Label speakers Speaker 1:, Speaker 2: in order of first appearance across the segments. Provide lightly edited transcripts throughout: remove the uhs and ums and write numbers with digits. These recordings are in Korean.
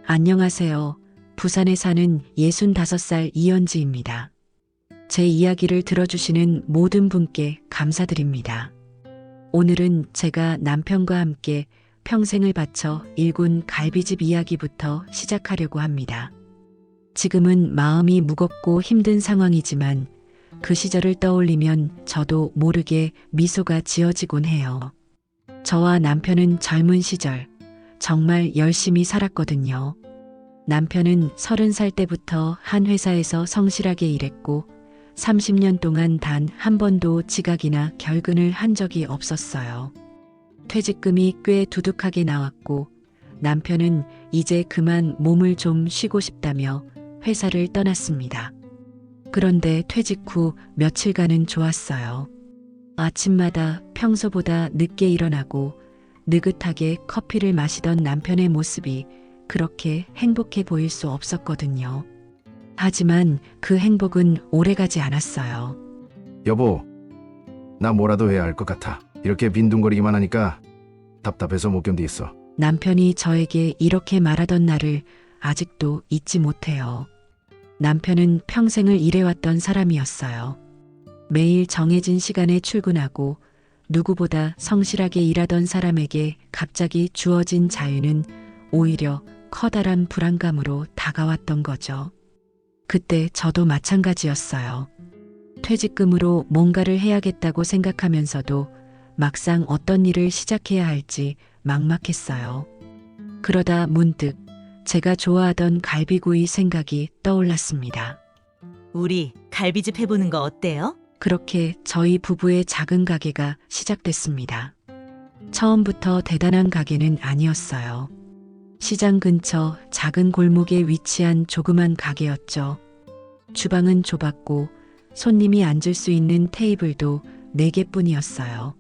Speaker 1: 안녕하세요. 부산에 사는 65살 이연지입니다. 제 이야기를 들어주시는 모든 분께 감사드립니다. 오늘은 제가 남편과 함께 평생을 바쳐 일군 갈비집 이야기부터 시작하려고 합니다. 지금은 마음이 무겁고 힘든 상황이지만 그 시절을 떠올리면 저도 모르게 미소가 지어지곤 해요. 저와 남편은 젊은 시절 정말 열심히 살았거든요. 남편은 30살 때부터 한 회사에서 성실하게 일했고 30년 동안 단 한 번도 지각이나 결근을 한 적이 없었어요. 퇴직금이 꽤 두둑하게 나왔고 남편은 이제 그만 몸을 좀 쉬고 싶다며 회사를 떠났습니다. 그런데 퇴직 후 며칠간은 좋았어요. 아침마다 평소보다 늦게 일어나고 느긋하게 커피를 마시던 남편의 모습이 그렇게 행복해 보일 수 없었거든요. 하지만 그 행복은 오래가지 않았어요.
Speaker 2: 여보, 나 뭐라도 해야 할 것 같아. 이렇게 빈둥거리기만 하니까 답답해서 못 견디겠어.
Speaker 1: 남편이 저에게 이렇게 말하던 날을 아직도 잊지 못해요. 남편은 평생을 일해왔던 사람이었어요. 매일 정해진 시간에 출근하고 누구보다 성실하게 일하던 사람에게 갑자기 주어진 자유는 오히려 커다란 불안감으로 다가왔던 거죠. 그때 저도 마찬가지였어요. 퇴직금으로 뭔가를 해야겠다고 생각하면서도 막상 어떤 일을 시작해야 할지 막막했어요. 그러다 문득 제가 좋아하던 갈비구이 생각이 떠올랐습니다.
Speaker 3: 우리 갈비집 해보는 거 어때요?
Speaker 1: 그렇게 저희 부부의 작은 가게가 시작됐습니다. 처음부터 대단한 가게는 아니었어요. 시장 근처 작은 골목에 위치한 조그만 가게였죠. 주방은 좁았고 손님이 앉을 수 있는 테이블도 4개뿐이었어요.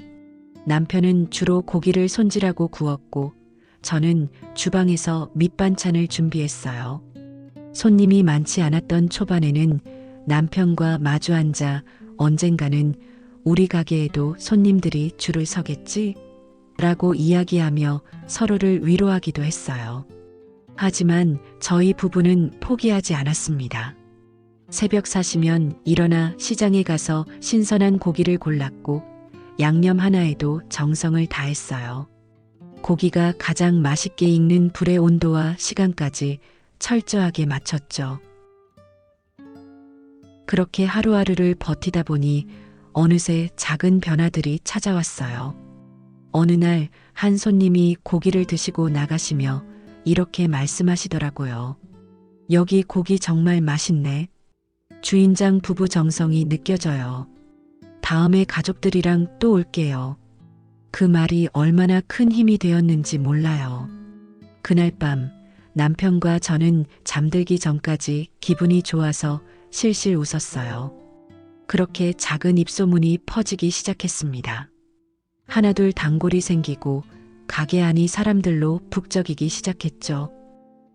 Speaker 1: 남편은 주로 고기를 손질하고 구웠고 저는 주방에서 밑반찬을 준비했어요. 손님이 많지 않았던 초반에는 남편과 마주 앉아 언젠가는 우리 가게에도 손님들이 줄을 서겠지? 라고 이야기하며 서로를 위로하기도 했어요. 하지만 저희 부부는 포기하지 않았습니다. 새벽 4시면 일어나 시장에 가서 신선한 고기를 골랐고 양념 하나에도 정성을 다했어요. 고기가 가장 맛있게 익는 불의 온도와 시간까지 철저하게 맞췄죠. 그렇게 하루하루를 버티다 보니 어느새 작은 변화들이 찾아왔어요. 어느 날 한 손님이 고기를 드시고 나가시며 이렇게 말씀하시더라고요. 여기 고기 정말 맛있네. 주인장 부부 정성이 느껴져요. 다음에 가족들이랑 또 올게요. 그 말이 얼마나 큰 힘이 되었는지 몰라요. 그날 밤 남편과 저는 잠들기 전까지 기분이 좋아서 실실 웃었어요. 그렇게 작은 입소문이 퍼지기 시작했습니다. 하나둘 단골이 생기고 가게 안이 사람들로 북적이기 시작했죠.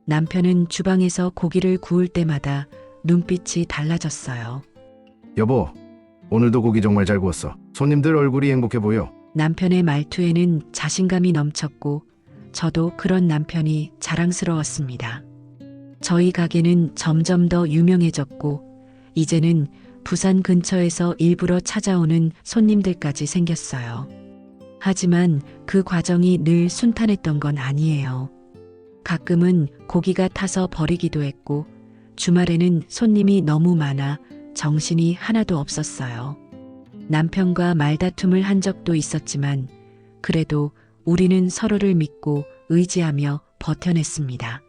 Speaker 1: 남편은 주방에서 고기를 구울 때마다 눈빛이 달라졌어요.
Speaker 2: 여보, 오늘도 고기 정말 잘 구웠어. 손님들 얼굴이 행복해 보여.
Speaker 1: 남편의 말투에는 자신감이 넘쳤고 저도 그런 남편이 자랑스러웠습니다. 저희 가게는 점점 더 유명해졌고 이제는 부산 근처에서 일부러 찾아오는 손님들까지 생겼어요. 하지만 그 과정이 늘 순탄했던 건 아니에요. 가끔은 고기가 타서 버리기도 했고 주말에는 손님이 너무 많아 정신이 하나도 없었어요. 남편과 말다툼을 한 적도 있었지만 그래도 우리는 서로를 믿고 의지하며 버텨냈습니다.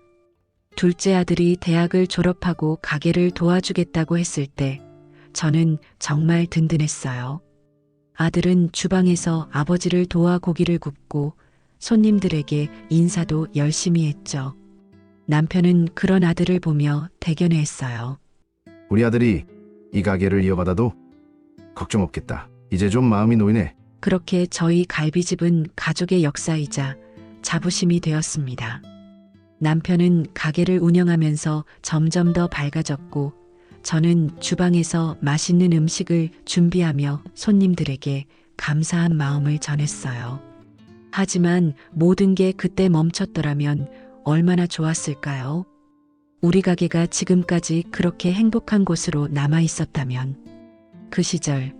Speaker 1: 둘째 아들이 대학을 졸업하고 가게를 도와주겠다고 했을 때 저는 정말 든든했어요. 아들은 주방에서 아버지를 도와 고기를 굽고 손님들에게 인사도 열심히 했죠. 남편은 그런 아들을 보며 대견해했어요.
Speaker 2: 우리 아들이 이 가게를 이어받아도 걱정 없겠다. 이제 좀 마음이 놓이네.
Speaker 1: 그렇게 저희 갈비집은 가족의 역사이자 자부심이 되었습니다. 남편은 가게를 운영하면서 점점 더 밝아졌고 저는 주방에서 맛있는 음식을 준비하며 손님들에게 감사한 마음을 전했어요. 하지만 모든 게 그때 멈췄더라면 얼마나 좋았을까요? 우리 가게가 지금까지 그렇게 행복한 곳으로 남아 있었다면 그 시절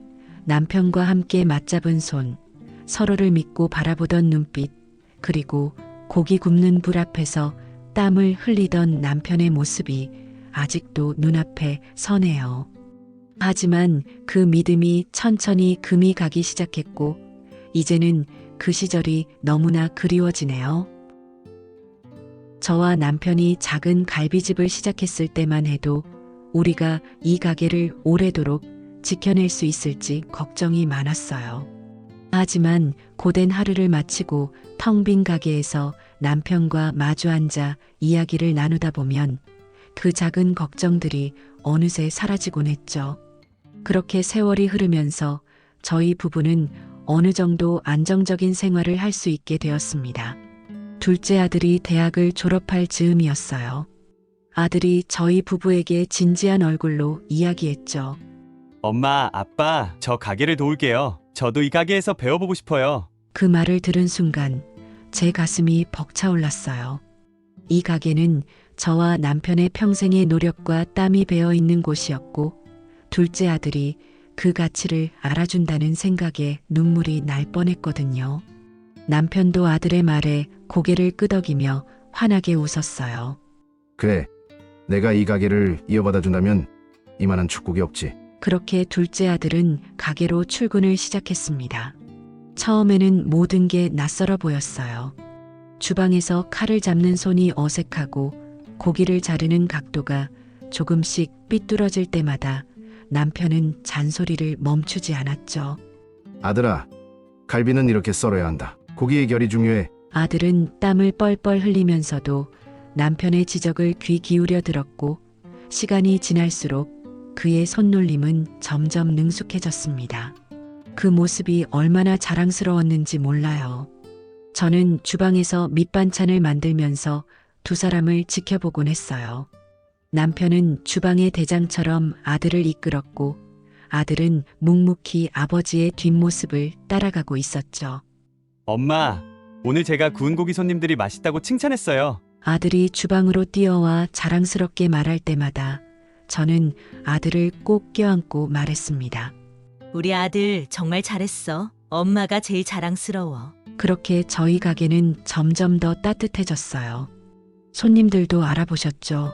Speaker 1: 남편과 함께 맞잡은 손, 서로를 믿고 바라보던 눈빛, 그리고 고기 굽는 불 앞에서 땀을 흘리던 남편의 모습이 아직도 눈앞에 서네요. 하지만 그 믿음이 천천히 금이 가기 시작했고, 이제는 그 시절이 너무나 그리워지네요. 저와 남편이 작은 갈비집을 시작했을 때만 해도 우리가 이 가게를 오래도록 지켜낼 수 있을지 걱정이 많았어요. 하지만 고된 하루를 마치고 텅 빈 가게에서 남편과 마주 앉아 이야기를 나누다 보면 그 작은 걱정들이 어느새 사라지곤 했죠. 그렇게 세월이 흐르면서 저희 부부는 어느 정도 안정적인 생활을 할 수 있게 되었습니다. 둘째 아들이 대학을 졸업할 즈음이었어요. 아들이 저희 부부에게 진지한 얼굴로 이야기했죠.
Speaker 4: 엄마, 아빠, 저 가게를 도울게요. 저도 이 가게에서 배워보고 싶어요.
Speaker 1: 그 말을 들은 순간 제 가슴이 벅차올랐어요. 이 가게는 저와 남편의 평생의 노력과 땀이 배어 있는 곳이었고, 둘째 아들이 그 가치를 알아준다는 생각에 눈물이 날 뻔했거든요. 남편도 아들의 말에 고개를 끄덕이며 환하게 웃었어요.
Speaker 2: 그래, 내가 이 가게를 이어받아 준다면 이만한 축복이 없지.
Speaker 1: 그렇게 둘째 아들은 가게로 출근을 시작했습니다. 처음에는 모든 게 낯설어 보였어요. 주방에서 칼을 잡는 손이 어색하고 고기를 자르는 각도가 조금씩 삐뚤어질 때마다 남편은 잔소리를 멈추지 않았죠.
Speaker 2: 아들아, 갈비는 이렇게 썰어야 한다. 고기의 결이 중요해.
Speaker 1: 아들은 땀을 뻘뻘 흘리면서도 남편의 지적을 귀 기울여 들었고, 시간이 지날수록 그의 손놀림은 점점 능숙해졌습니다. 그 모습이 얼마나 자랑스러웠는지 몰라요. 저는 주방에서 밑반찬을 만들면서 두 사람을 지켜보곤 했어요. 남편은 주방의 대장처럼 아들을 이끌었고, 아들은 묵묵히 아버지의 뒷모습을 따라가고 있었죠.
Speaker 4: 엄마, 오늘 제가 구운 고기 손님들이 맛있다고 칭찬했어요.
Speaker 1: 아들이 주방으로 뛰어와 자랑스럽게 말할 때마다 저는 아들을 꼭 껴안고 말했습니다.
Speaker 3: 우리 아들 정말 잘했어. 엄마가 제일 자랑스러워.
Speaker 1: 그렇게 저희 가게는 점점 더 따뜻해졌어요. 손님들도 알아보셨죠.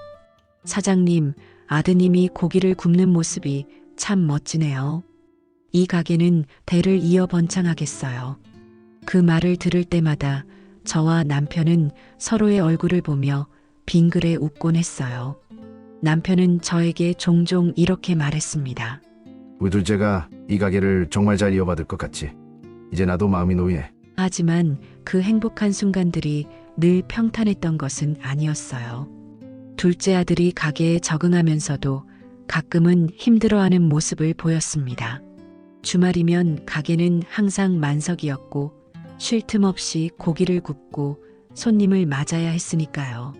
Speaker 1: 사장님, 아드님이 고기를 굽는 모습이 참 멋지네요. 이 가게는 대를 이어 번창하겠어요. 그 말을 들을 때마다 저와 남편은 서로의 얼굴을 보며 빙그레 웃곤 했어요. 남편은 저에게 종종 이렇게 말했습니다.
Speaker 2: 우리 둘째가 이 가게를 정말 잘 이어받을 것 같지. 이제 나도 마음이 놓이네.
Speaker 1: 하지만 그 행복한 순간들이 늘 평탄했던 것은 아니었어요. 둘째 아들이 가게에 적응하면서도 가끔은 힘들어하는 모습을 보였습니다. 주말이면 가게는 항상 만석이었고, 쉴 틈 없이 고기를 굽고 손님을 맞아야 했으니까요.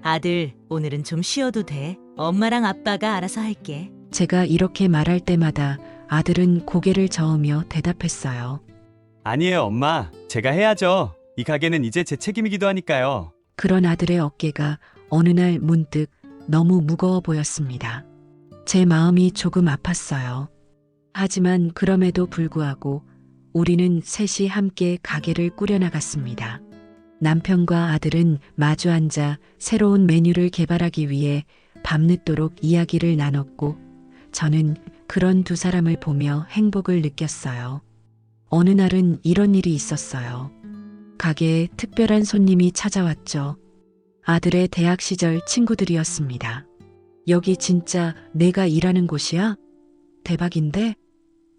Speaker 3: 아들, 오늘은 좀 쉬어도 돼. 엄마랑 아빠가 알아서 할게.
Speaker 1: 제가 이렇게 말할 때마다 아들은 고개를 저으며 대답했어요.
Speaker 4: 아니에요, 엄마. 제가 해야죠. 이 가게는 이제 제 책임이기도 하니까요.
Speaker 1: 그런 아들의 어깨가 어느 날 문득 너무 무거워 보였습니다. 제 마음이 조금 아팠어요. 하지만 그럼에도 불구하고 우리는 셋이 함께 가게를 꾸려나갔습니다. 남편과 아들은 마주 앉아 새로운 메뉴를 개발하기 위해 밤늦도록 이야기를 나눴고, 저는 그런 두 사람을 보며 행복을 느꼈어요. 어느 날은 이런 일이 있었어요. 가게에 특별한 손님이 찾아왔죠. 아들의 대학 시절 친구들이었습니다. 여기 진짜 내가 일하는 곳이야? 대박인데?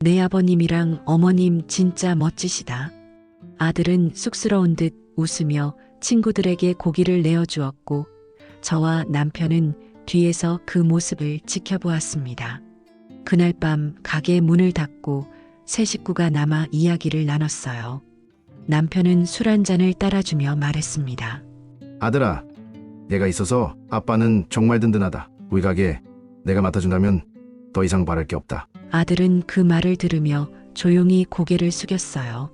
Speaker 1: 내 아버님이랑 어머님 진짜 멋지시다. 아들은 쑥스러운 듯 웃으며 친구들에게 고기를 내어주었고, 저와 남편은 뒤에서 그 모습을 지켜보았습니다. 그날 밤 가게 문을 닫고 세 식구가 남아 이야기를 나눴어요. 남편은 술 한 잔을 따라주며 말했습니다.
Speaker 2: 아들아, 내가 있어서 아빠는 정말 든든하다. 우리 가게 내가 맡아준다면 더 이상 바랄 게 없다.
Speaker 1: 아들은 그 말을 들으며 조용히 고개를 숙였어요.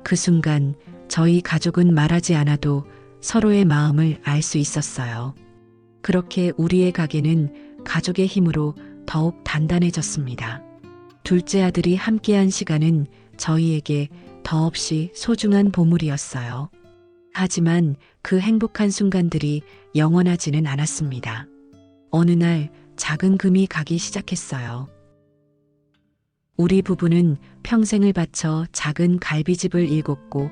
Speaker 1: 그 순간 저희 가족은 말하지 않아도 서로의 마음을 알 수 있었어요. 그렇게 우리의 가게는 가족의 힘으로 더욱 단단해졌습니다. 둘째 아들이 함께한 시간은 저희에게 더없이 소중한 보물이었어요. 하지만 그 행복한 순간들이 영원하지는 않았습니다. 어느 날 작은 금이 가기 시작했어요. 우리 부부는 평생을 바쳐 작은 갈비집을 일궜고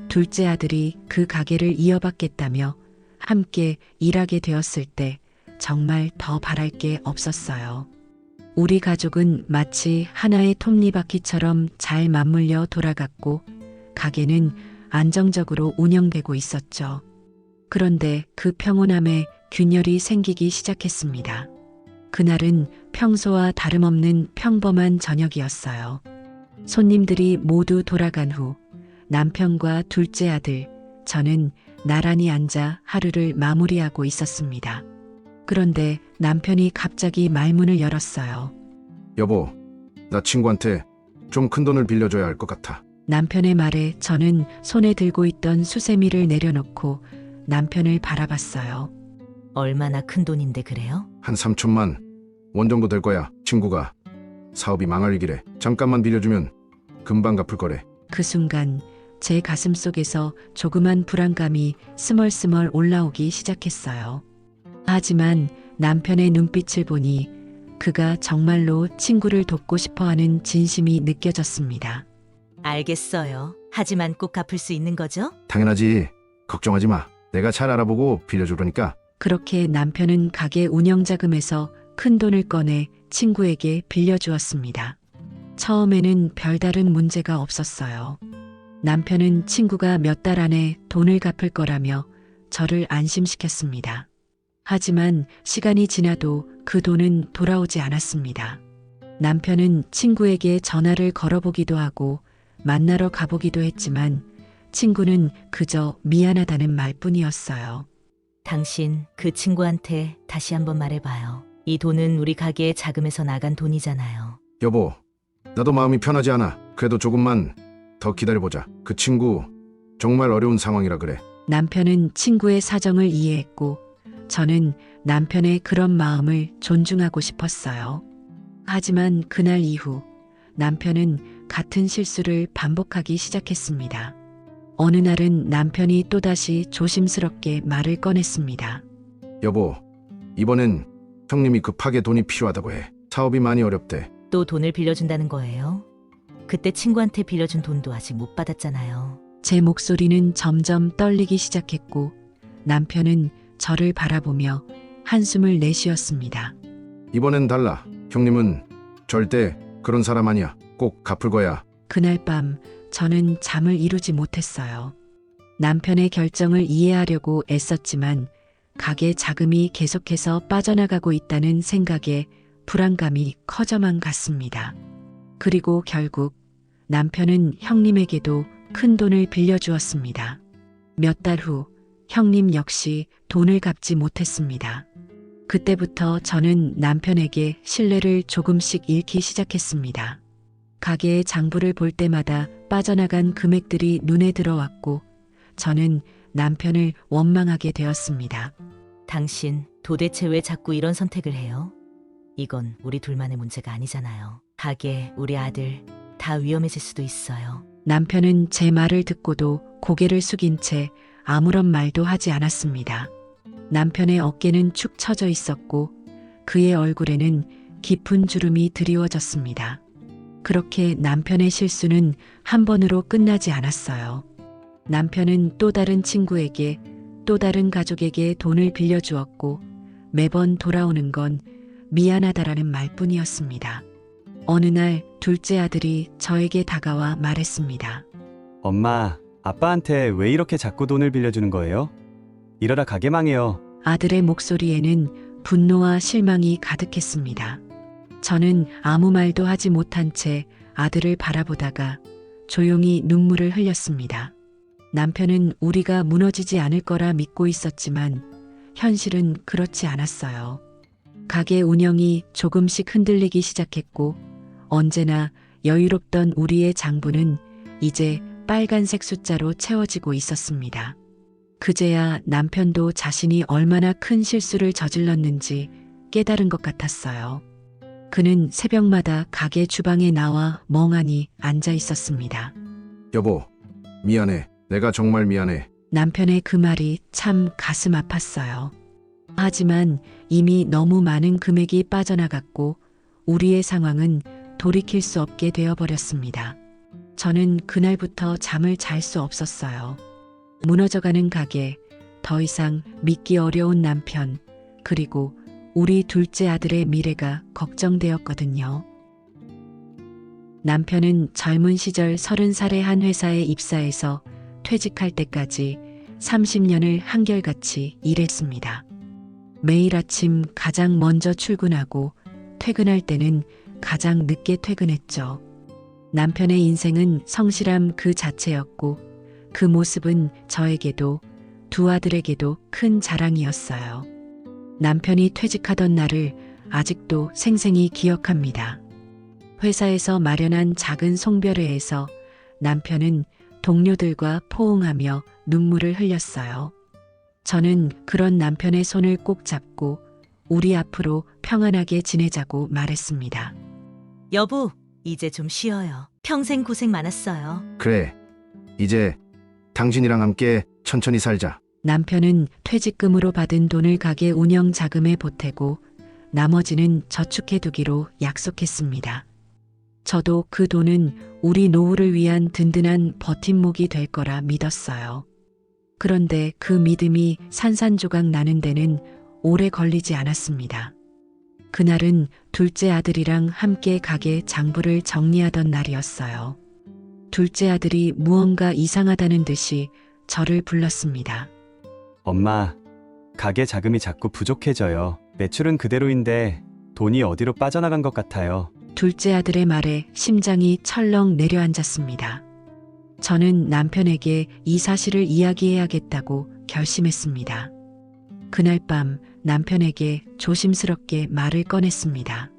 Speaker 1: 둘째 아들이 그 가게를 이어받겠다며 함께 일하게 되었을 때 정말 더 바랄 게 없었어요. 우리 가족은 마치 하나의 톱니바퀴처럼 잘 맞물려 돌아갔고 가게는 안정적으로 운영되고 있었죠. 그런데 그 평온함에 균열이 생기기 시작했습니다. 그날은 평소와 다름없는 평범한 저녁이었어요. 손님들이 모두 돌아간 후 남편과 둘째 아들, 저는 나란히 앉아 하루를 마무리하고 있었습니다. 그런데 남편이 갑자기 말문을 열었어요.
Speaker 2: 여보, 나 친구한테 좀 큰 돈을 빌려줘야 할 것 같아.
Speaker 1: 남편의 말에 저는 손에 들고 있던 수세미를 내려놓고 남편을 바라봤어요.
Speaker 3: 얼마나 큰 돈인데 그래요?
Speaker 2: 한 3천만 원 정도 될 거야. 친구가 사업이 망할 위기래. 잠깐만 빌려주면 금방 갚을 거래.
Speaker 1: 그 순간 제 가슴 속에서 조그만 불안감이 스멀스멀 올라오기 시작했어요. 하지만 남편의 눈빛을 보니 그가 정말로 친구를 돕고 싶어하는 진심이 느껴졌습니다.
Speaker 3: 알겠어요. 하지만 꼭 갚을 수 있는 거죠?
Speaker 2: 당연하지. 걱정하지 마. 내가 잘 알아보고 빌려주려니까.
Speaker 1: 그렇게 남편은 가게 운영 자금에서 큰 돈을 꺼내 친구에게 빌려주었습니다. 처음에는 별다른 문제가 없었어요. 남편은 친구가 몇 달 안에 돈을 갚을 거라며 저를 안심시켰습니다. 하지만 시간이 지나도 그 돈은 돌아오지 않았습니다. 남편은 친구에게 전화를 걸어보기도 하고 만나러 가보기도 했지만 친구는 그저 미안하다는 말뿐이었어요.
Speaker 3: 당신 그 친구한테 다시 한번 말해봐요. 이 돈은 우리 가게의 자금에서 나간 돈이잖아요.
Speaker 2: 여보, 나도 마음이 편하지 않아. 그래도 조금만 더 기다려보자. 그 친구 정말 어려운 상황이라 그래.
Speaker 1: 남편은 친구의 사정을 이해했고 저는 남편의 그런 마음을 존중하고 싶었어요. 하지만 그날 이후 남편은 같은 실수를 반복하기 시작했습니다. 어느 날은 남편이 또다시 조심스럽게 말을 꺼냈습니다.
Speaker 2: 여보, 이번엔 형님이 급하게 돈이 필요하다고 해. 사업이 많이 어렵대.
Speaker 3: 또 돈을 빌려준다는 거예요? 그때 친구한테 빌려준 돈도 아직 못 받았잖아요.
Speaker 1: 제 목소리는 점점 떨리기 시작했고 남편은 저를 바라보며 한숨을 내쉬었습니다.
Speaker 2: 이번엔 달라. 형님은 절대 그런 사람 아니야. 꼭 갚을 거야.
Speaker 1: 그날 밤 저는 잠을 이루지 못했어요. 남편의 결정을 이해하려고 애썼지만 가게 자금이 계속해서 빠져나가고 있다는 생각에 불안감이 커져만 갔습니다. 그리고 결국 남편은 형님에게도 큰 돈을 빌려주었습니다. 몇 달 후 형님 역시 돈을 갚지 못했습니다. 그때부터 저는 남편에게 신뢰를 조금씩 잃기 시작했습니다. 가게의 장부를 볼 때마다 빠져나간 금액들이 눈에 들어왔고 저는 남편을 원망하게 되었습니다.
Speaker 3: 당신 도대체 왜 자꾸 이런 선택을 해요? 이건 우리 둘만의 문제가 아니잖아요. 가게, 우리 아들 다 위험해질 수도 있어요.
Speaker 1: 남편은 제 말을 듣고도 고개를 숙인 채 아무런 말도 하지 않았습니다. 남편의 어깨는 축 처져 있었고 그의 얼굴에는 깊은 주름이 드리워졌습니다. 그렇게 남편의 실수는 한 번으로 끝나지 않았어요. 남편은 또 다른 친구에게 또 다른 가족에게 돈을 빌려주었고 매번 돌아오는 건 미안하다라는 말뿐이었습니다. 어느 날 둘째 아들이 저에게 다가와 말했습니다.
Speaker 4: 엄마, 아빠한테 왜 이렇게 자꾸 돈을 빌려주는 거예요? 이러다 가게 망해요.
Speaker 1: 아들의 목소리에는 분노와 실망이 가득했습니다. 저는 아무 말도 하지 못한 채 아들을 바라보다가 조용히 눈물을 흘렸습니다. 남편은 우리가 무너지지 않을 거라 믿고 있었지만 현실은 그렇지 않았어요. 가게 운영이 조금씩 흔들리기 시작했고 언제나 여유롭던 우리의 장부는 이제 빨간색 숫자로 채워지고 있었습니다. 그제야 남편도 자신이 얼마나 큰 실수를 저질렀는지 깨달은 것 같았어요. 그는 새벽마다 가게 주방에 나와 멍하니 앉아 있었습니다.
Speaker 2: 여보, 미안해. 내가 정말 미안해.
Speaker 1: 남편의 그 말이 참 가슴 아팠어요. 하지만 이미 너무 많은 금액이 빠져나갔고 우리의 상황은 돌이킬 수 없게 되어버렸습니다. 저는 그날부터 잠을 잘 수 없었어요. 무너져가는 가게, 더 이상 믿기 어려운 남편, 그리고 우리 둘째 아들의 미래가 걱정되었거든요. 남편은 젊은 시절 30살에 한 회사에 입사해서 퇴직할 때까지 30년을 한결같이 일했습니다. 매일 아침 가장 먼저 출근하고 퇴근할 때는 가장 늦게 퇴근했죠. 남편의 인생은 성실함 그 자체였고 그 모습은 저에게도 두 아들에게도 큰 자랑이었어요. 남편이 퇴직하던 날을 아직도 생생히 기억합니다. 회사에서 마련한 작은 송별회에서 남편은 동료들과 포옹하며 눈물을 흘렸어요. 저는 그런 남편의 손을 꼭 잡고 우리 앞으로 평안하게 지내자고 말했습니다.
Speaker 3: 여보, 이제 좀 쉬어요. 평생 고생 많았어요.
Speaker 2: 그래. 이제 당신이랑 함께 천천히 살자.
Speaker 1: 남편은 퇴직금으로 받은 돈을 가게 운영 자금에 보태고 나머지는 저축해두기로 약속했습니다. 저도 그 돈은 우리 노후를 위한 든든한 버팀목이 될 거라 믿었어요. 그런데 그 믿음이 산산조각 나는 데는 오래 걸리지 않았습니다. 그날은 둘째 아들이랑 함께 가게 장부를 정리하던 날이었어요. 둘째 아들이 무언가 이상하다는 듯이 저를 불렀습니다.
Speaker 4: 엄마, 가게 자금이 자꾸 부족해져요. 매출은 그대로인데 돈이 어디로 빠져나간 것 같아요.
Speaker 1: 둘째 아들의 말에 심장이 철렁 내려앉았습니다. 저는 남편에게 이 사실을 이야기해야겠다고 결심했습니다. 그날 밤 남편에게 조심스럽게 말을 꺼냈습니다.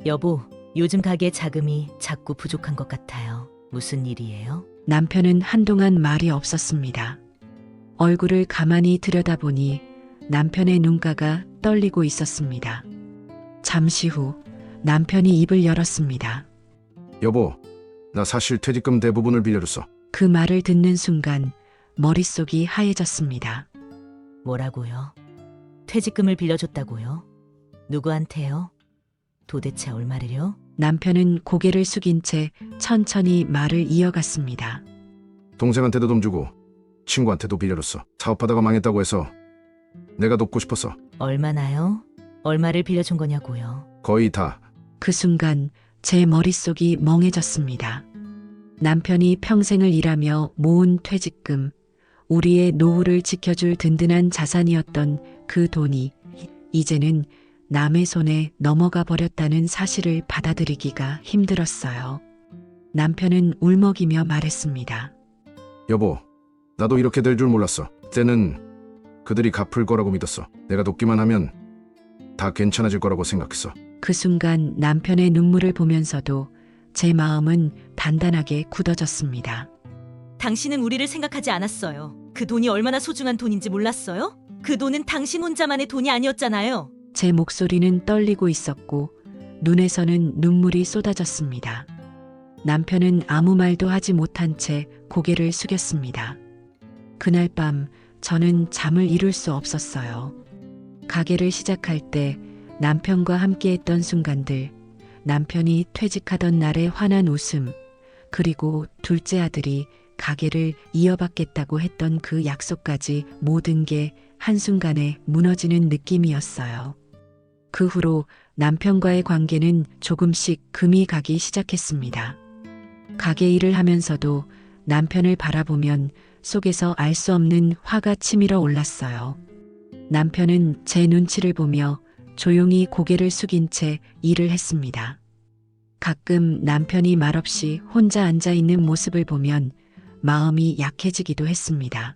Speaker 3: 여보, 요즘 가게 자금이 자꾸 부족한 것 같아요. 무슨 일이에요?
Speaker 1: 남편은 한동안 말이 없었습니다. 얼굴을 가만히 들여다보니 남편의 눈가가 떨리고 있었습니다. 잠시 후 남편이 입을 열었습니다.
Speaker 2: 여보, 나 사실 퇴직금 대부분을 빌려줬어.
Speaker 1: 그 말을 듣는 순간 머릿속이 하얘졌습니다.
Speaker 3: 뭐라고요? 퇴직금을 빌려줬다고요? 누구한테요? 도대체 얼마를요?
Speaker 1: 남편은 고개를 숙인 채 천천히 말을 이어갔습니다.
Speaker 2: 동생한테도 돈 주고 친구한테도 빌려줬어. 사업하다가 망했다고 해서 내가 돕고 싶었어.
Speaker 3: 얼마나요? 얼마를 빌려준 거냐고요?
Speaker 2: 거의 다.
Speaker 1: 그 순간 제 머릿속이 멍해졌습니다. 남편이 평생을 일하며 모은 퇴직금, 우리의 노후를 지켜줄 든든한 자산이었던 그 돈이 이제는 남의 손에 넘어가 버렸다는 사실을 받아들이기가 힘들었어요. 남편은 울먹이며 말했습니다.
Speaker 2: 여보, 나도 이렇게 될 줄 몰랐어. 때는 그들이 갚을 거라고 믿었어. 내가 돕기만 하면 다 괜찮아질 거라고 생각했어.
Speaker 1: 그 순간 남편의 눈물을 보면서도 제 마음은 단단하게 굳어졌습니다.
Speaker 3: 당신은 우리를 생각하지 않았어요. 그 돈이 얼마나 소중한 돈인지 몰랐어요? 그 돈은 당신 혼자만의 돈이 아니었잖아요.
Speaker 1: 제 목소리는 떨리고 있었고 눈에서는 눈물이 쏟아졌습니다. 남편은 아무 말도 하지 못한 채 고개를 숙였습니다. 그날 밤 저는 잠을 이룰 수 없었어요. 가게를 시작할 때 남편과 함께했던 순간들, 남편이 퇴직하던 날의 환한 웃음, 그리고 둘째 아들이 가게를 이어받겠다고 했던 그 약속까지 모든 게 한순간에 무너지는 느낌이었어요. 그 후로 남편과의 관계는 조금씩 금이 가기 시작했습니다. 가게 일을 하면서도 남편을 바라보면 속에서 알 수 없는 화가 치밀어 올랐어요. 남편은 제 눈치를 보며 조용히 고개를 숙인 채 일을 했습니다. 가끔 남편이 말없이 혼자 앉아 있는 모습을 보면 마음이 약해지기도 했습니다.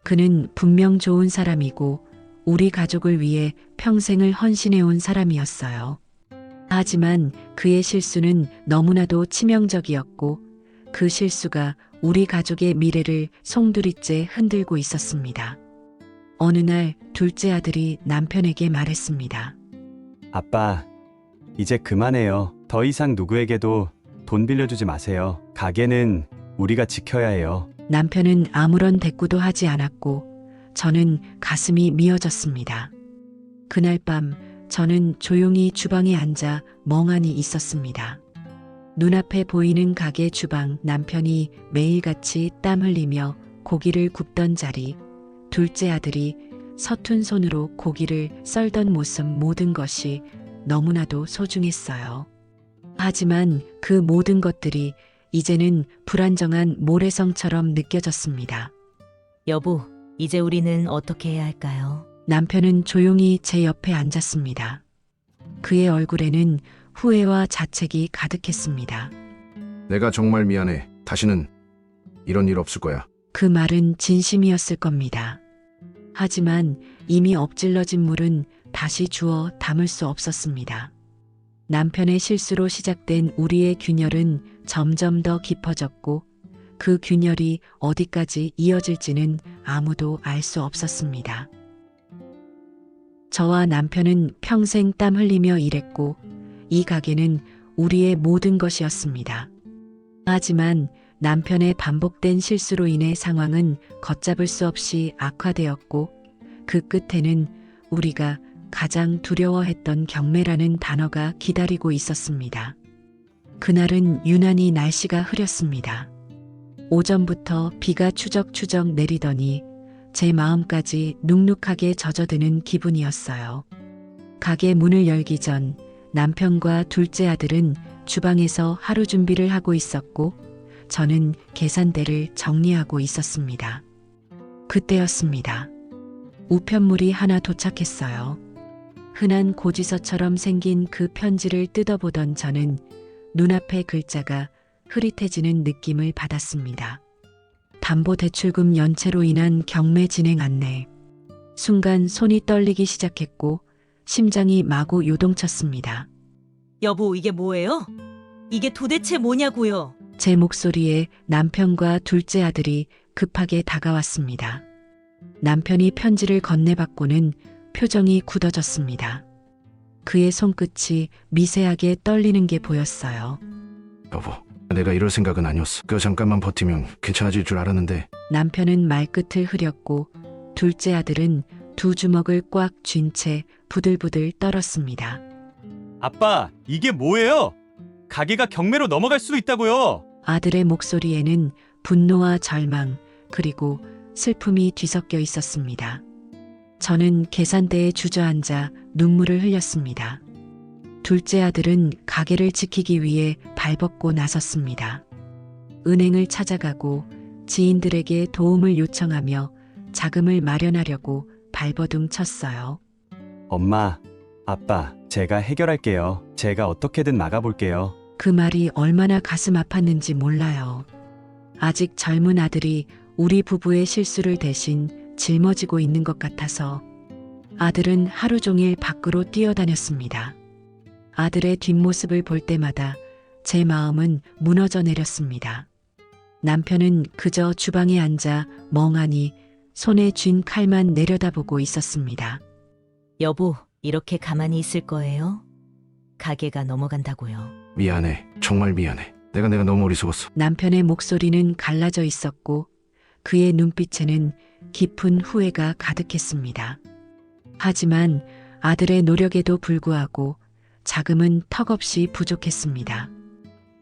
Speaker 1: 그는 분명 좋은 사람이고 우리 가족을 위해 평생을 헌신해온 사람이었어요. 하지만 그의 실수는 너무나도 치명적이었고 그 실수가 우리 가족의 미래를 송두리째 흔들고 있었습니다. 어느 날 둘째 아들이 남편에게 말했습니다.
Speaker 4: 아빠, 이제 그만해요. 더 이상 누구에게도 돈 빌려주지 마세요. 가게는 우리가 지켜야 해요.
Speaker 1: 남편은 아무런 대꾸도 하지 않았고 저는 가슴이 미어졌습니다. 그날 밤 저는 조용히 주방에 앉아 멍하니 있었습니다. 눈앞에 보이는 가게 주방, 남편이 매일같이 땀 흘리며 고기를 굽던 자리, 둘째 아들이 서툰 손으로 고기를 썰던 모습, 모든 것이 너무나도 소중했어요. 하지만 그 모든 것들이 이제는 불안정한 모래성처럼 느껴졌습니다.
Speaker 3: 여보, 이제 우리는 어떻게 해야 할까요?
Speaker 1: 남편은 조용히 제 옆에 앉았습니다. 그의 얼굴에는 후회와 자책이 가득했습니다.
Speaker 2: 내가 정말 미안해. 다시는 이런 일 없을 거야.
Speaker 1: 그 말은 진심이었을 겁니다. 하지만 이미 엎질러진 물은 다시 주워 담을 수 없었습니다. 남편의 실수로 시작된 우리의 균열은 점점 더 깊어졌고 그 균열이 어디까지 이어질지는 아무도 알 수 없었습니다. 저와 남편은 평생 땀 흘리며 일했고 이 가게는 우리의 모든 것이었습니다. 하지만 남편의 반복된 실수로 인해 상황은 걷잡을 수 없이 악화되었고 그 끝에는 우리가 가장 두려워했던 경매라는 단어가 기다리고 있었습니다. 그날은 유난히 날씨가 흐렸습니다. 오전부터 비가 추적추적 내리더니 제 마음까지 눅눅하게 젖어드는 기분이었어요. 가게 문을 열기 전 남편과 둘째 아들은 주방에서 하루 준비를 하고 있었고 저는 계산대를 정리하고 있었습니다. 그때였습니다. 우편물이 하나 도착했어요. 흔한 고지서처럼 생긴 그 편지를 뜯어보던 저는 눈앞의 글자가 흐릿해지는 느낌을 받았습니다. 담보대출금 연체로 인한 경매 진행 안내. 순간 손이 떨리기 시작했고 심장이 마구 요동쳤습니다.
Speaker 3: 여보, 이게 뭐예요? 이게 도대체 뭐냐고요?
Speaker 1: 제 목소리에 남편과 둘째 아들이 급하게 다가왔습니다. 남편이 편지를 건네받고는 표정이 굳어졌습니다. 그의 손끝이 미세하게 떨리는 게 보였어요.
Speaker 2: 여보, 내가 이럴 생각은 아니었어. 잠깐만 버티면 괜찮아질 줄 알았는데.
Speaker 1: 남편은 말끝을 흐렸고 둘째 아들은 두 주먹을 꽉 쥔 채 부들부들 떨었습니다.
Speaker 4: 아빠, 이게 뭐예요? 가게가 경매로 넘어갈 수도 있다고요.
Speaker 1: 아들의 목소리에는 분노와 절망 그리고 슬픔이 뒤섞여 있었습니다. 저는 계산대에 주저앉아 눈물을 흘렸습니다. 둘째 아들은 가게를 지키기 위해 발벗고 나섰습니다. 은행을 찾아가고 지인들에게 도움을 요청하며 자금을 마련하려고 발버둥 쳤어요.
Speaker 4: 엄마, 아빠, 제가 해결할게요. 제가 어떻게든 막아볼게요.
Speaker 1: 그 말이 얼마나 가슴 아팠는지 몰라요. 아직 젊은 아들이 우리 부부의 실수를 대신 짊어지고 있는 것 같아서 아들은 하루 종일 밖으로 뛰어다녔습니다. 아들의 뒷모습을 볼 때마다 제 마음은 무너져 내렸습니다. 남편은 그저 주방에 앉아 멍하니 손에 쥔 칼만 내려다보고 있었습니다.
Speaker 3: 여보, 이렇게 가만히 있을 거예요? 가게가 넘어간다고요.
Speaker 2: 미안해. 정말 미안해. 내가 너무 어리석었어.
Speaker 1: 남편의 목소리는 갈라져 있었고 그의 눈빛에는 깊은 후회가 가득했습니다. 하지만 아들의 노력에도 불구하고 자금은 턱없이 부족했습니다.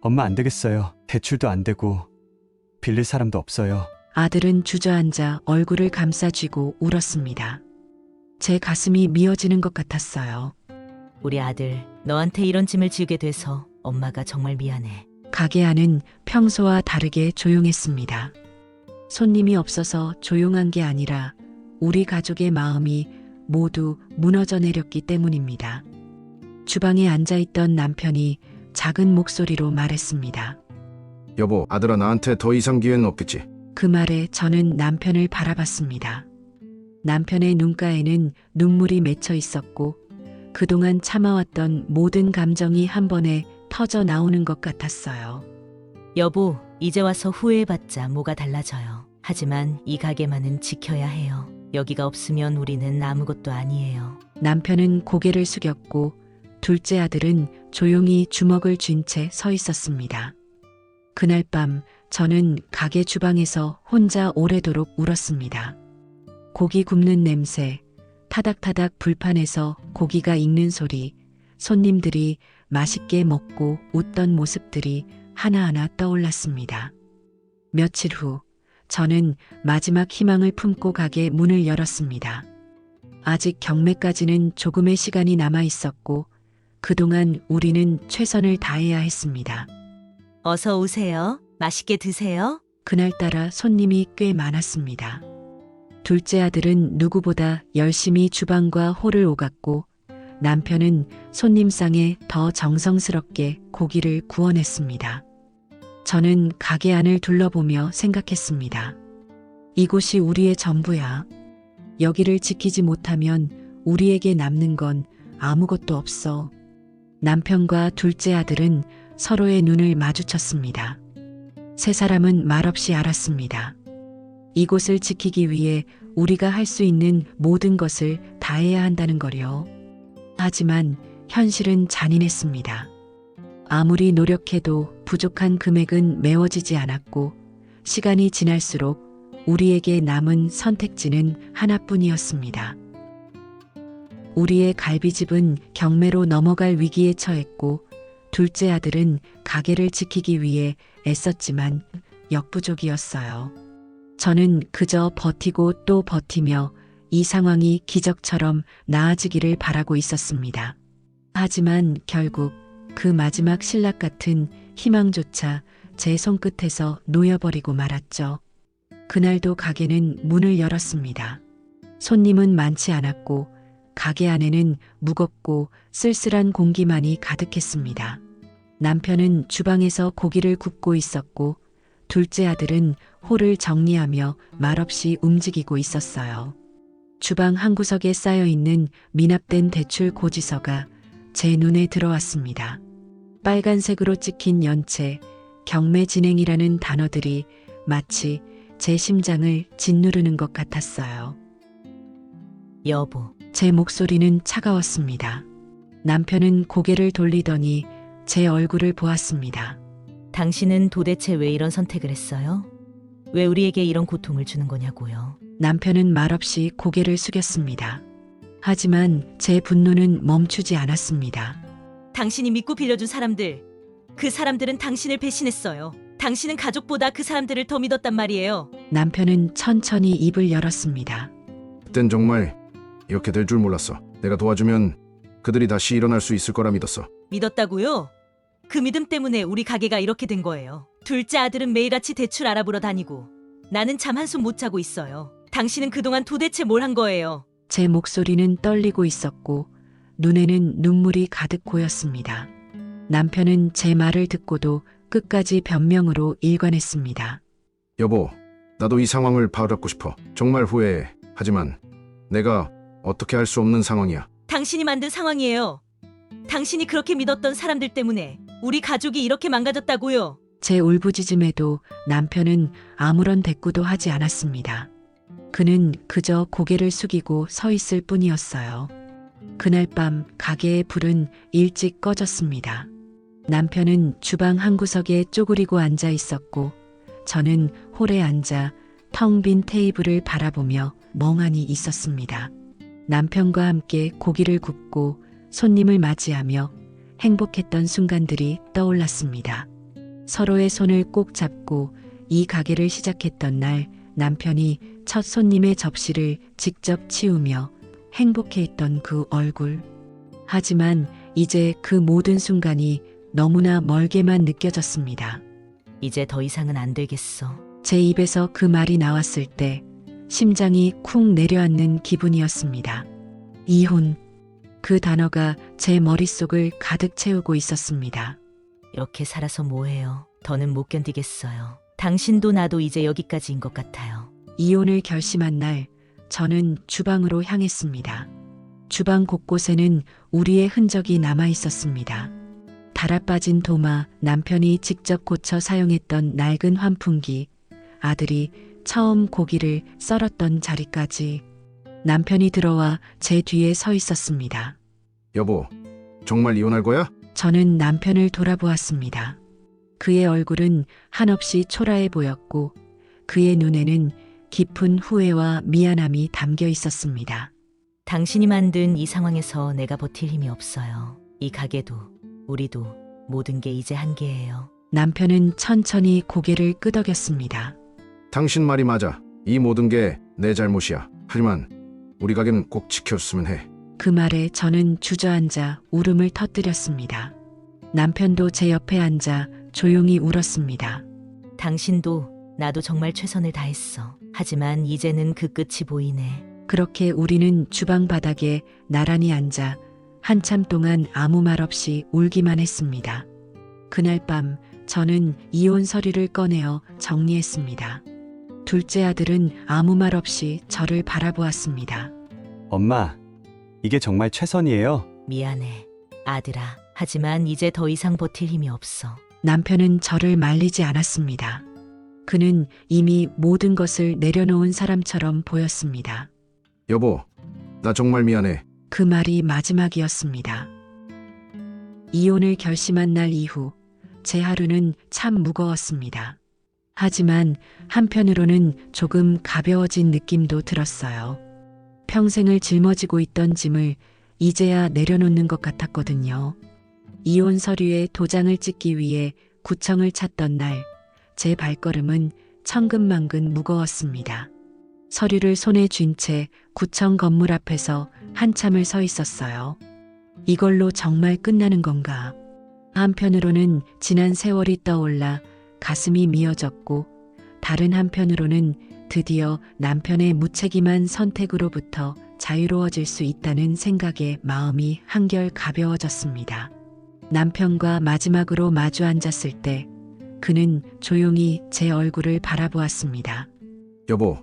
Speaker 4: 엄마 안 되겠어요. 대출도 안 되고 빌릴 사람도 없어요.
Speaker 1: 아들은 주저앉아 얼굴을 감싸쥐고 울었습니다. 제 가슴이 미어지는 것 같았어요.
Speaker 3: 우리 아들, 너한테 이런 짐을 지우게 돼서 엄마가 정말 미안해.
Speaker 1: 가게 안은 평소와 다르게 조용했습니다. 손님이 없어서 조용한 게 아니라 우리 가족의 마음이 모두 무너져 내렸기 때문입니다. 주방에 앉아있던 남편이 작은 목소리로 말했습니다.
Speaker 2: 여보, 아들아, 나한테 더 이상 기회는 없겠지.
Speaker 1: 그 말에 저는 남편을 바라봤습니다. 남편의 눈가에는 눈물이 맺혀 있었고 그동안 참아왔던 모든 감정이 한 번에 터져 나오는 것 같았어요.
Speaker 3: 여보, 이제 와서 후회해봤자 뭐가 달라져요. 하지만 이 가게만은 지켜야 해요. 여기가 없으면 우리는 아무것도 아니에요.
Speaker 1: 남편은 고개를 숙였고 둘째 아들은 조용히 주먹을 쥔 채 서 있었습니다. 그날 밤 저는 가게 주방에서 혼자 오래도록 울었습니다. 고기 굽는 냄새, 타닥타닥 불판에서 고기가 익는 소리, 손님들이 맛있게 먹고 웃던 모습들이 하나하나 떠올랐습니다. 며칠 후 저는 마지막 희망을 품고 가게 문을 열었습니다. 아직 경매까지는 조금의 시간이 남아 있었고 그동안 우리는 최선을 다해야 했습니다.
Speaker 3: 어서 오세요. 맛있게 드세요.
Speaker 1: 그날따라 손님이 꽤 많았습니다. 둘째 아들은 누구보다 열심히 주방과 홀을 오갔고 남편은 손님상에 더 정성스럽게 고기를 구워냈습니다. 저는 가게 안을 둘러보며 생각했습니다. 이곳이 우리의 전부야. 여기를 지키지 못하면 우리에게 남는 건 아무것도 없어. 남편과 둘째 아들은 서로의 눈을 마주쳤습니다. 세 사람은 말없이 알았습니다. 이곳을 지키기 위해 우리가 할 수 있는 모든 것을 다해야 한다는 거려. 하지만 현실은 잔인했습니다. 아무리 노력해도 부족한 금액은 메워지지 않았고 시간이 지날수록 우리에게 남은 선택지는 하나뿐이었습니다. 우리의 갈비집은 경매로 넘어갈 위기에 처했고 둘째 아들은 가게를 지키기 위해 애썼지만 역부족이었어요. 저는 그저 버티고 또 버티며 이 상황이 기적처럼 나아지기를 바라고 있었습니다. 하지만 결국 그 마지막 신락 같은 희망조차 제 손끝에서 놓여버리고 말았죠. 그날도 가게는 문을 열었습니다. 손님은 많지 않았고 가게 안에는 무겁고 쓸쓸한 공기만이 가득했습니다. 남편은 주방에서 고기를 굽고 있었고 둘째 아들은 홀을 정리하며 말없이 움직이고 있었어요. 주방 한 구석에 쌓여있는 미납된 대출 고지서가 제 눈에 들어왔습니다. 빨간색으로 찍힌 연체, 경매 진행이라는 단어들이 마치 제 심장을 짓누르는 것 같았어요.
Speaker 3: 여보,
Speaker 1: 제 목소리는 차가웠습니다. 남편은 고개를 돌리더니 제 얼굴을 보았습니다.
Speaker 3: 당신은 도대체 왜 이런 선택을 했어요? 왜 우리에게 이런 고통을 주는 거냐고요?
Speaker 1: 남편은 말없이 고개를 숙였습니다. 하지만 제 분노는 멈추지 않았습니다.
Speaker 3: 당신이 믿고 빌려준 사람들, 그 사람들은 당신을 배신했어요. 당신은 가족보다 그 사람들을 더 믿었단 말이에요.
Speaker 1: 남편은 천천히 입을 열었습니다.
Speaker 2: 그땐 정말 이렇게 될 줄 몰랐어. 내가 도와주면 그들이 다시 일어날 수 있을 거라 믿었어.
Speaker 3: 믿었다고요? 그 믿음 때문에 우리 가게가 이렇게 된 거예요. 둘째 아들은 매일같이 대출 알아보러 다니고 나는 잠 한숨 못 자고 있어요. 당신은 그동안 도대체 뭘 한 거예요?
Speaker 1: 제 목소리는 떨리고 있었고 눈에는 눈물이 가득 고였습니다. 남편은 제 말을 듣고도 끝까지 변명으로 일관했습니다.
Speaker 2: 여보, 나도 이 상황을 바로잡고 싶어. 정말 후회해. 하지만 내가 어떻게 할 수 없는 상황이야.
Speaker 3: 당신이 만든 상황이에요. 당신이 그렇게 믿었던 사람들 때문에 우리 가족이 이렇게 망가졌다고요.
Speaker 1: 제 울부짖음에도 남편은 아무런 대꾸도 하지 않았습니다. 그는 그저 고개를 숙이고 서 있을 뿐이었어요. 그날 밤 가게의 불은 일찍 꺼졌습니다. 남편은 주방 한 구석에 쪼그리고 앉아 있었고 저는 홀에 앉아 텅 빈 테이블을 바라보며 멍하니 있었습니다. 남편과 함께 고기를 굽고 손님을 맞이하며 행복했던 순간들이 떠올랐습니다. 서로의 손을 꼭 잡고 이 가게를 시작했던 날 남편이 첫 손님의 접시를 직접 치우며 행복해했던 그 얼굴. 하지만 이제 그 모든 순간이 너무나 멀게만 느껴졌습니다.
Speaker 3: 이제 더 이상은 안 되겠어.
Speaker 1: 제 입에서 그 말이 나왔을 때 심장이 쿵 내려앉는 기분이었습니다. 이혼. 그 단어가 제 머릿속을 가득 채우고 있었습니다.
Speaker 3: 이렇게 살아서 뭐해요? 더는 못 견디겠어요. 당신도 나도 이제 여기까지인 것 같아요.
Speaker 1: 이혼을 결심한 날 저는 주방으로 향했습니다. 주방 곳곳에는 우리의 흔적이 남아 있었습니다. 달아빠진 도마, 남편이 직접 고쳐 사용했던 낡은 환풍기, 아들이 처음 고기를 썰었던 자리까지 남편이 들어와 제 뒤에 서 있었습니다.
Speaker 2: 여보, 정말 이혼할 거야?
Speaker 1: 저는 남편을 돌아보았습니다. 그의 얼굴은 한없이 초라해 보였고 그의 눈에는 깊은 후회와 미안함이 담겨 있었습니다.
Speaker 3: 당신이 만든 이 상황에서 내가 버틸 힘이 없어요. 이 가게도 우리도 모든 게 이제 한계예요.
Speaker 1: 남편은 천천히 고개를 끄덕였습니다.
Speaker 2: 당신 말이 맞아. 이 모든 게 내 잘못이야. 하지만 우리 가게는 꼭 지켰으면 해.
Speaker 1: 그 말에 저는 주저앉아 울음을 터뜨렸습니다. 남편도 제 옆에 앉아 조용히 울었습니다.
Speaker 3: 당신도 나도 정말 최선을 다했어. 하지만 이제는 그 끝이 보이네.
Speaker 1: 그렇게 우리는 주방 바닥에 나란히 앉아 한참 동안 아무 말 없이 울기만 했습니다. 그날 밤 저는 이혼 서류를 꺼내어 정리했습니다. 둘째 아들은 아무 말 없이 저를 바라보았습니다.
Speaker 4: 엄마, 이게 정말 최선이에요?
Speaker 3: 미안해, 아들아. 하지만 이제 더 이상 버틸 힘이 없어.
Speaker 1: 남편은 저를 말리지 않았습니다. 그는 이미 모든 것을 내려놓은 사람처럼 보였습니다.
Speaker 2: 여보, 나 정말 미안해.
Speaker 1: 그 말이 마지막이었습니다. 이혼을 결심한 날 이후 제 하루는 참 무거웠습니다. 하지만 한편으로는 조금 가벼워진 느낌도 들었어요. 평생을 짊어지고 있던 짐을 이제야 내려놓는 것 같았거든요. 이혼 서류에 도장을 찍기 위해 구청을 찾던 날, 제 발걸음은 천근만근 무거웠습니다. 서류를 손에 쥔 채 구청 건물 앞에서 한참을 서 있었어요. 이걸로 정말 끝나는 건가? 한편으로는 지난 세월이 떠올라 가슴이 미어졌고, 다른 한편으로는 드디어 남편의 무책임한 선택으로부터 자유로워질 수 있다는 생각에 마음이 한결 가벼워졌습니다. 남편과 마지막으로 마주 앉았을 때 그는 조용히 제 얼굴을 바라보았습니다.
Speaker 2: 여보,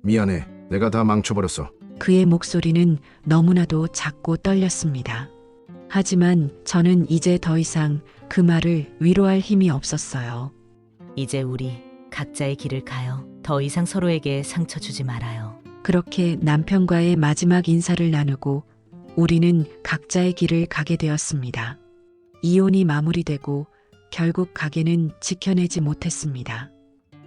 Speaker 2: 미안해. 내가 다 망쳐버렸어.
Speaker 1: 그의 목소리는 너무나도 작고 떨렸습니다. 하지만 저는 이제 더 이상 그 말을 위로할 힘이 없었어요.
Speaker 3: 이제 우리 각자의 길을 가요. 더 이상 서로에게 상처 주지 말아요.
Speaker 1: 그렇게 남편과의 마지막 인사를 나누고 우리는 각자의 길을 가게 되었습니다. 이혼이 마무리되고 결국 가게는 지켜내지 못했습니다.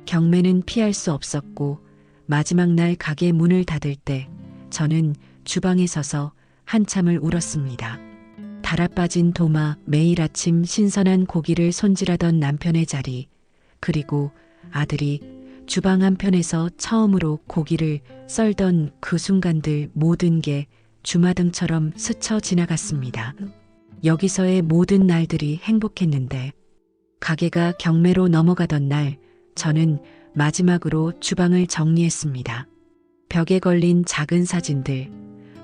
Speaker 1: 경매는 피할 수 없었고 마지막 날 가게 문을 닫을 때 저는 주방에 서서 한참을 울었습니다. 달아빠진 도마, 매일 아침 신선한 고기를 손질하던 남편의 자리, 그리고 아들이 주방 한편에서 처음으로 고기를 썰던 그 순간들, 모든 게 주마등처럼 스쳐 지나갔습니다. 여기서의 모든 날들이 행복했는데 가게가 경매로 넘어가던 날 저는 마지막으로 주방을 정리했습니다. 벽에 걸린 작은 사진들,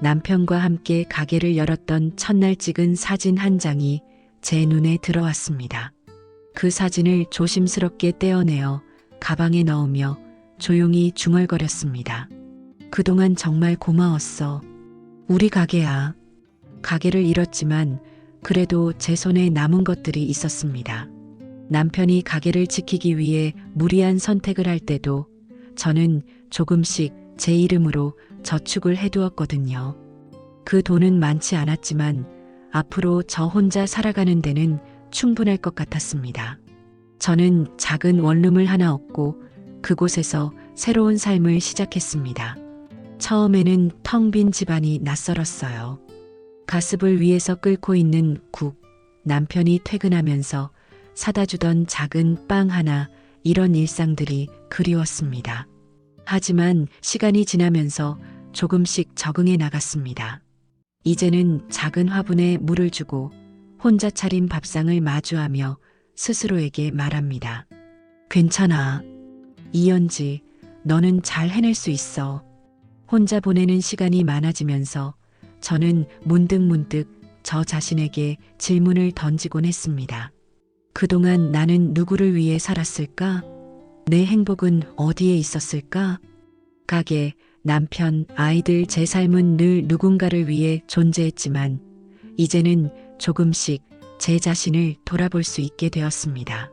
Speaker 1: 남편과 함께 가게를 열었던 첫날 찍은 사진 한 장이 제 눈에 들어왔습니다. 그 사진을 조심스럽게 떼어내어 가방에 넣으며 조용히 중얼거렸습니다. 그동안 정말 고마웠어. 우리 가게야. 가게를 잃었지만 그래도 제 손에 남은 것들이 있었습니다. 남편이 가게를 지키기 위해 무리한 선택을 할 때도 저는 조금씩 제 이름으로 저축을 해두었거든요. 그 돈은 많지 않았지만 앞으로 저 혼자 살아가는 데는 충분할 것 같았습니다. 저는 작은 원룸을 하나 얻고 그곳에서 새로운 삶을 시작했습니다. 처음에는 텅 빈 집안이 낯설었어요. 가습을 위해서 끓고 있는 국, 남편이 퇴근하면서 사다 주던 작은 빵 하나, 이런 일상들이 그리웠습니다. 하지만 시간이 지나면서 조금씩 적응해 나갔습니다. 이제는 작은 화분에 물을 주고 혼자 차린 밥상을 마주하며 스스로에게 말합니다. 괜찮아. 이연지, 너는 잘 해낼 수 있어. 혼자 보내는 시간이 많아지면서 저는 문득문득 저 자신에게 질문을 던지곤 했습니다. 그동안 나는 누구를 위해 살았을까? 내 행복은 어디에 있었을까? 가게, 남편, 아이들, 제 삶은 늘 누군가를 위해 존재했지만 이제는 조금씩 제 자신을 돌아볼 수 있게 되었습니다.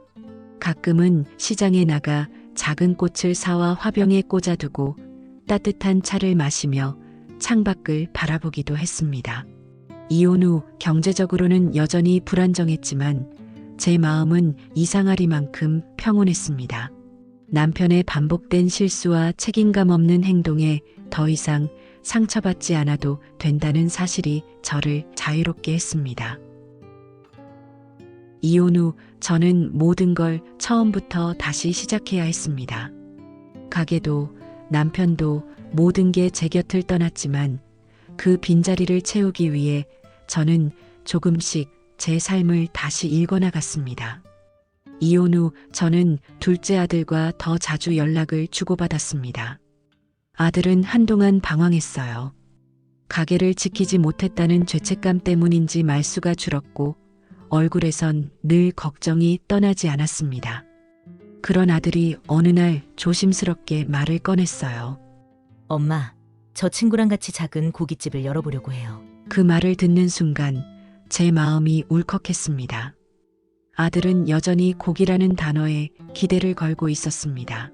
Speaker 1: 가끔은 시장에 나가 작은 꽃을 사와 화병에 꽂아두고 따뜻한 차를 마시며 창밖을 바라보기도 했습니다. 이혼 후 경제적으로는 여전히 불안정했지만 제 마음은 이상하리만큼 평온했습니다. 남편의 반복된 실수와 책임감 없는 행동에 더 이상 상처받지 않아도 된다는 사실이 저를 자유롭게 했습니다. 이혼 후 저는 모든 걸 처음부터 다시 시작해야 했습니다. 가게도 남편도 모든 게 제 곁을 떠났지만 그 빈자리를 채우기 위해 저는 조금씩 제 삶을 다시 읽어나갔습니다. 이혼 후 저는 둘째 아들과 더 자주 연락을 주고받았습니다. 아들은 한동안 방황했어요. 가게를 지키지 못했다는 죄책감 때문인지 말수가 줄었고 얼굴에선 늘 걱정이 떠나지 않았습니다. 그런 아들이 어느 날 조심스럽게 말을 꺼냈어요.
Speaker 3: 엄마, 저 친구랑 같이 작은 고깃집을 열어보려고 해요.
Speaker 1: 그 말을 듣는 순간 제 마음이 울컥했습니다. 아들은 여전히 고기라는 단어에 기대를 걸고 있었습니다.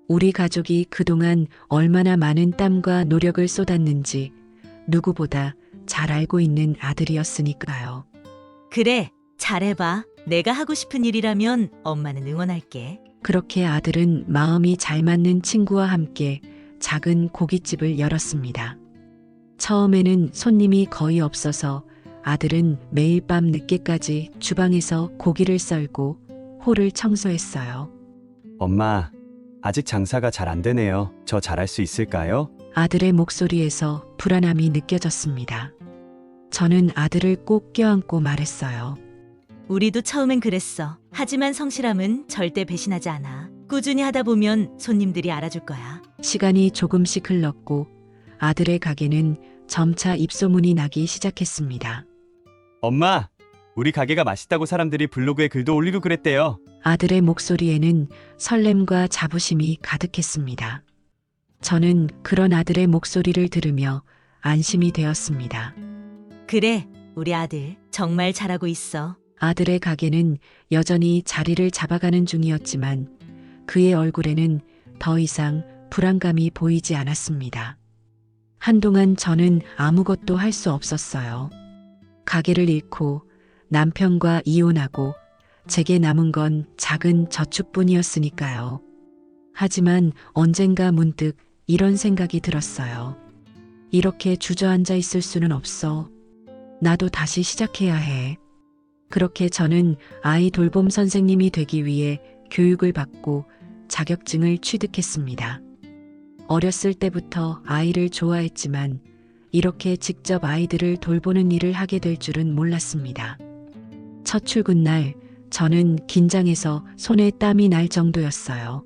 Speaker 1: 우리 가족이 그동안 얼마나 많은 땀과 노력을 쏟았는지 누구보다 잘 알고 있는 아들이었으니까요.
Speaker 3: 그래, 잘해봐. 내가 하고 싶은 일이라면 엄마는 응원할게.
Speaker 1: 그렇게 아들은 마음이 잘 맞는 친구와 함께 작은 고깃집을 열었습니다. 처음에는 손님이 거의 없어서 아들은 매일 밤 늦게까지 주방에서 고기를 썰고 홀을 청소했어요.
Speaker 4: 엄마, 아직 장사가 잘 안 되네요. 저 잘할 수 있을까요?
Speaker 1: 아들의 목소리에서 불안함이 느껴졌습니다. 저는 아들을 꼭 껴안고 말했어요.
Speaker 3: 우리도 처음엔 그랬어. 하지만 성실함은 절대 배신하지 않아. 꾸준히 하다 보면 손님들이 알아줄 거야.
Speaker 1: 시간이 조금씩 흘렀고 아들의 가게는 점차 입소문이 나기 시작했습니다.
Speaker 4: 엄마, 우리 가게가 맛있다고 사람들이 블로그에 글도 올리고 그랬대요.
Speaker 1: 아들의 목소리에는 설렘과 자부심이 가득했습니다. 저는 그런 아들의 목소리를 들으며 안심이 되었습니다.
Speaker 3: 그래, 우리 아들 정말 잘하고 있어.
Speaker 1: 아들의 가게는 여전히 자리를 잡아가는 중이었지만 그의 얼굴에는 더 이상 불안감이 보이지 않았습니다. 한동안 저는 아무것도 할 수 없었어요. 가게를 잃고 남편과 이혼하고 제게 남은 건 작은 저축뿐이었으니까요. 하지만 언젠가 문득 이런 생각이 들었어요. 이렇게 주저앉아 있을 수는 없어. 나도 다시 시작해야 해. 그렇게 저는 아이 돌봄 선생님이 되기 위해 교육을 받고 자격증을 취득했습니다. 어렸을 때부터 아이를 좋아했지만 이렇게 직접 아이들을 돌보는 일을 하게 될 줄은 몰랐습니다. 첫 출근 날 저는 긴장해서 손에 땀이 날 정도였어요.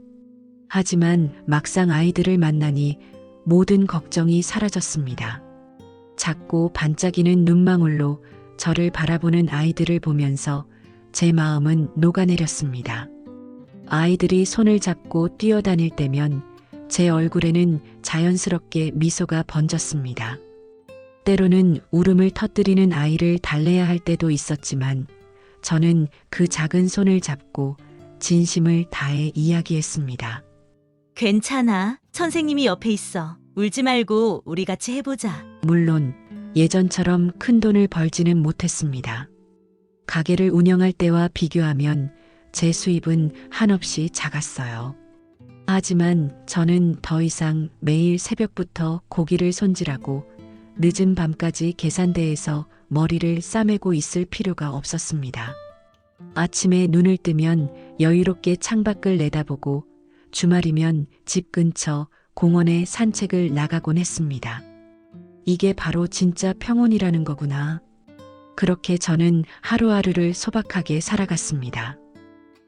Speaker 1: 하지만 막상 아이들을 만나니 모든 걱정이 사라졌습니다. 작고 반짝이는 눈망울로 저를 바라보는 아이들을 보면서 제 마음은 녹아내렸습니다. 아이들이 손을 잡고 뛰어다닐 때면 제 얼굴에는 자연스럽게 미소가 번졌습니다. 때로는 울음을 터뜨리는 아이를 달래야 할 때도 있었지만 저는 그 작은 손을 잡고 진심을 다해 이야기했습니다.
Speaker 3: 괜찮아. 선생님이 옆에 있어. 울지 말고 우리 같이 해보자.
Speaker 1: 물론 예전처럼 큰 돈을 벌지는 못했습니다. 가게를 운영할 때와 비교하면 제 수입은 한없이 작았어요. 하지만 저는 더 이상 매일 새벽부터 고기를 손질하고 늦은 밤까지 계산대에서 머리를 싸매고 있을 필요가 없었습니다. 아침에 눈을 뜨면 여유롭게 창밖을 내다보고 주말이면 집 근처 공원에 산책을 나가곤 했습니다. 이게 바로 진짜 평온이라는 거구나. 그렇게 저는 하루하루를 소박하게 살아갔습니다.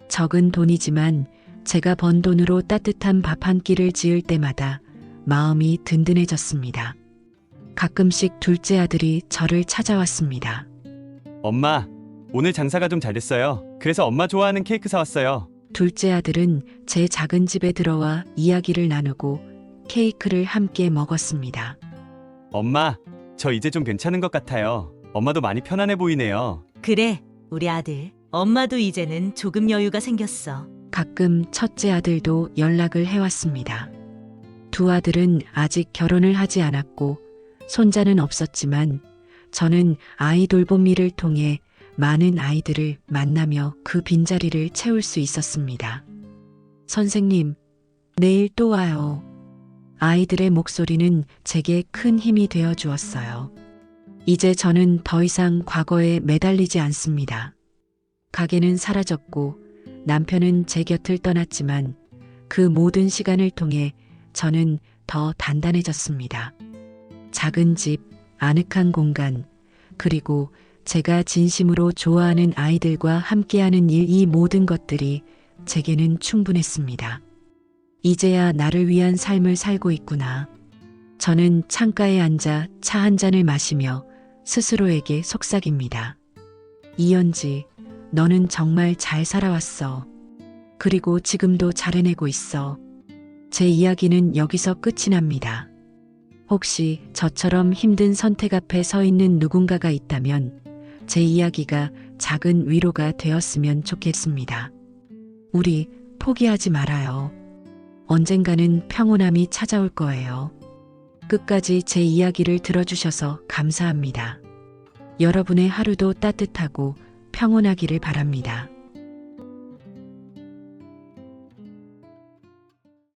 Speaker 1: 적은 돈이지만 제가 번 돈으로 따뜻한 밥 한 끼를 지을 때마다 마음이 든든해졌습니다. 가끔씩 둘째 아들이 저를 찾아왔습니다.
Speaker 4: 엄마, 오늘 장사가 좀 잘 됐어요. 그래서 엄마 좋아하는 케이크 사왔어요.
Speaker 1: 둘째 아들은 제 작은 집에 들어와 이야기를 나누고 케이크를 함께 먹었습니다.
Speaker 4: 엄마, 저 이제 좀 괜찮은 것 같아요. 엄마도 많이 편안해 보이네요.
Speaker 3: 그래, 우리 아들. 엄마도 이제는 조금 여유가 생겼어.
Speaker 1: 가끔 첫째 아들도 연락을 해왔습니다. 두 아들은 아직 결혼을 하지 않았고 손자는 없었지만 저는 아이 돌봄 일을 통해 많은 아이들을 만나며 그 빈자리를 채울 수 있었습니다. 선생님, 내일 또 와요. 아이들의 목소리는 제게 큰 힘이 되어 주었어요. 이제 저는 더 이상 과거에 매달리지 않습니다. 가게는 사라졌고 남편은 제 곁을 떠났지만 그 모든 시간을 통해 저는 더 단단해졌습니다. 작은 집, 아늑한 공간, 그리고 제가 진심으로 좋아하는 아이들과 함께하는 일, 이 모든 것들이 제게는 충분했습니다. 이제야 나를 위한 삶을 살고 있구나. 저는 창가에 앉아 차 한 잔을 마시며 스스로에게 속삭입니다. 이연지, 너는 정말 잘 살아왔어. 그리고 지금도 잘 해내고 있어. 제 이야기는 여기서 끝이 납니다. 혹시 저처럼 힘든 선택 앞에 서 있는 누군가가 있다면 제 이야기가 작은 위로가 되었으면 좋겠습니다. 우리 포기하지 말아요. 언젠가는 평온함이 찾아올 거예요. 끝까지 제 이야기를 들어주셔서 감사합니다. 여러분의 하루도 따뜻하고 평온하기를 바랍니다.